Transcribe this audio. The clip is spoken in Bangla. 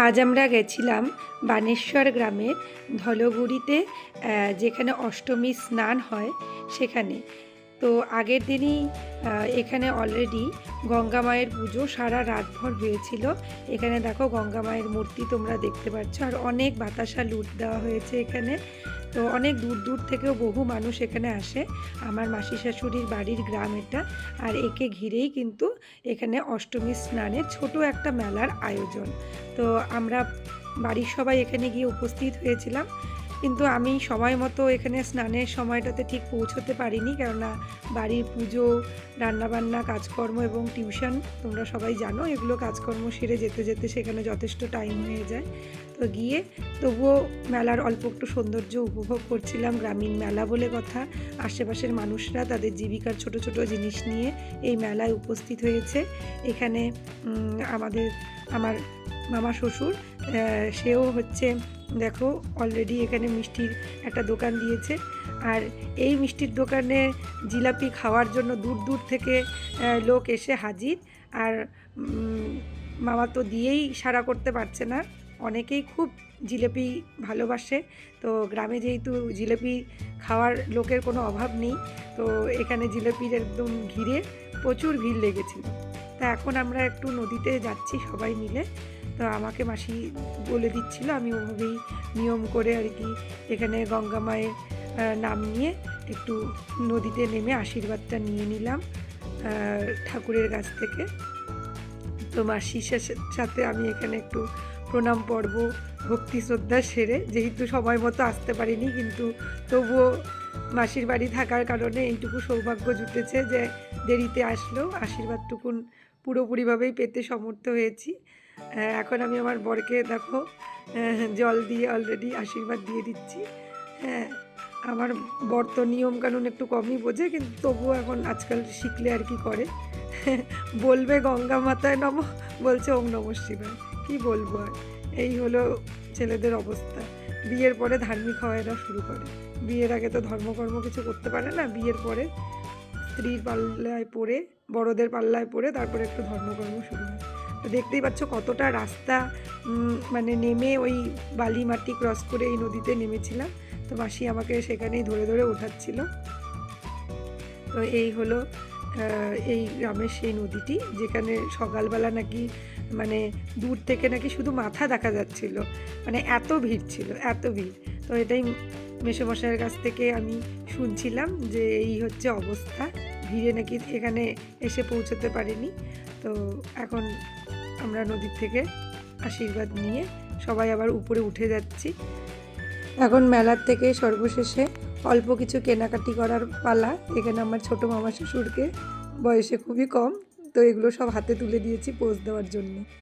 আজ আমরা গেছিলাম বানেশ্বর গ্রামের ধলগুড়িতে, যেখানে অষ্টমী স্নান হয় সেখানে। তো আগের দিনই এখানে অলরেডি গঙ্গা মায়ের পুজো সারা রাতভর হয়েছিল। এখানে দেখো গঙ্গা মায়ের মূর্তি তোমরা দেখতে পাচ্ছ, আর অনেক বাতাসা লুট দেওয়া হয়েছে এখানে। তো অনেক দূর দূর থেকেও বহু মানুষ এখানে আসে। আমার মাসি শাশুড়ির বাড়ির গ্রাম এটা, আর একে ঘিরেই কিন্তু এখানে অষ্টমী স্নানের ছোট একটা মেলার আয়োজন। তো আমরা বাড়ির সবাই এখানে গিয়ে উপস্থিত হয়েছিলাম, কিন্তু আমি সময় মতো এখানে স্নানের সময়টাতে ঠিক পৌঁছতে পারিনি, কেননা বাড়ির পুজো, রান্নাবান্না, কাজকর্ম এবং টিউশন, তোমরা সবাই জানো এগুলো কাজকর্ম সেরে যেতে যেতে সেখানে যথেষ্ট টাইম হয়ে যায়। তো গিয়ে তবুও মেলার অল্প একটু সৌন্দর্য উপভোগ করছিলাম। গ্রামীণ মেলা বলে কথা, আশেপাশের মানুষরা তাদের জীবিকার ছোট ছোট জিনিস নিয়ে এই মেলায় উপস্থিত হয়েছে। এখানে আমার মামা শ্বশুর, সেও হচ্ছে দেখো অলরেডি এখানে মিষ্টির একটা দোকান দিয়েছে, আর এই মিষ্টির দোকানে জিলাপি খাওয়ার জন্য দূর দূর থেকে লোক এসে হাজির। আর মামা তো দিয়েই সাড়া করতে পারছে না, অনেকেই খুব জিলিপি ভালোবাসে। তো গ্রামে যেহেতু জিলিপি খাওয়ার লোকের কোনো অভাব নেই, তো এখানে জিলিপির একদম ঘিরে প্রচুর ভিড় লেগেছিল। তা এখন আমরা একটু নদীতে যাচ্ছি সবাই মিলে। তো আমাকে মাসি বলে দিচ্ছিল, আমি ওভাবেই নিয়ম করে আর কি এখানে গঙ্গা মায়ের নাম নিয়ে একটু নদীতে নেমে আশীর্বাদটা নিয়ে নিলাম ঠাকুরের কাছ থেকে। তো মাসির সাথে আমি এখানে একটু প্রণাম পর্ব, ভক্তি শ্রদ্ধা সেরে, যেহেতু সময় মতো আসতে পারিনি, কিন্তু তবুও মাসির বাড়ি থাকার কারণে এইটুকু সৌভাগ্য জুটেছে যে দেরিতে আসলেও আশীর্বাদটুকুন পুরোপুরিভাবেই পেতে সমর্থ হয়েছি। এখন আমি আমার বরকে দেখো জল দিয়ে অলরেডি আশীর্বাদ দিয়ে দিচ্ছি। হ্যাঁ, আমার বর তো নিয়মকানুন একটু কমই বোঝে, কিন্তু তবুও এখন আজকাল শিখলে আর কি করে, বলবে গঙ্গা মাতায় নম, বলছে ওম নমঃ শিবায়। কী বলবো আর, এই হলো ছেলেদের অবস্থা। বিয়ের পরে ধার্মিক হওয়াটা শুরু করে, বিয়ের আগে তো ধর্মকর্ম কিছু করতে পারে না, বিয়ের পরে স্ত্রীর পাল্লায় পড়ে, বড়দের পাল্লায় পড়ে তারপরে একটু ধর্মকর্ম শুরু হয়। তো দেখতেই পাচ্ছ কতটা রাস্তা, মানে নেমে ওই বালি মাটি ক্রস করে এই নদীতে নেমেছিলাম। তো মাসি আমাকে সেখানেই ধরে ধরে ওঠাচ্ছিল। তো এই হলো এই গ্রামের সেই নদীটি, যেখানে সকালবেলা নাকি মানে দূর থেকে নাকি শুধু মাথা দেখা যাচ্ছিল, মানে এত ভিড় ছিল, এত ভিড়। তো এটাই মেসোমশাইয়ের কাছ থেকে আমি শুনছিলাম যে এই হচ্ছে অবস্থা, ভিড়ে নাকি এখানে এসে পৌঁছতে পারেনি। তো এখন আমরা নদীর থেকে আশীর্বাদ নিয়ে সবাই আবার উপরে উঠে যাচ্ছি। এখন মেলার থেকে সর্বশেষে অল্প কিছু কেনাকাটি করার পালা। এখানে আমার ছোটো মামা শ্বশুরকে, বয়সে খুবই কম, তো এগুলো সব হাতে তুলে দিয়েছি পোজ দেওয়ার জন্য।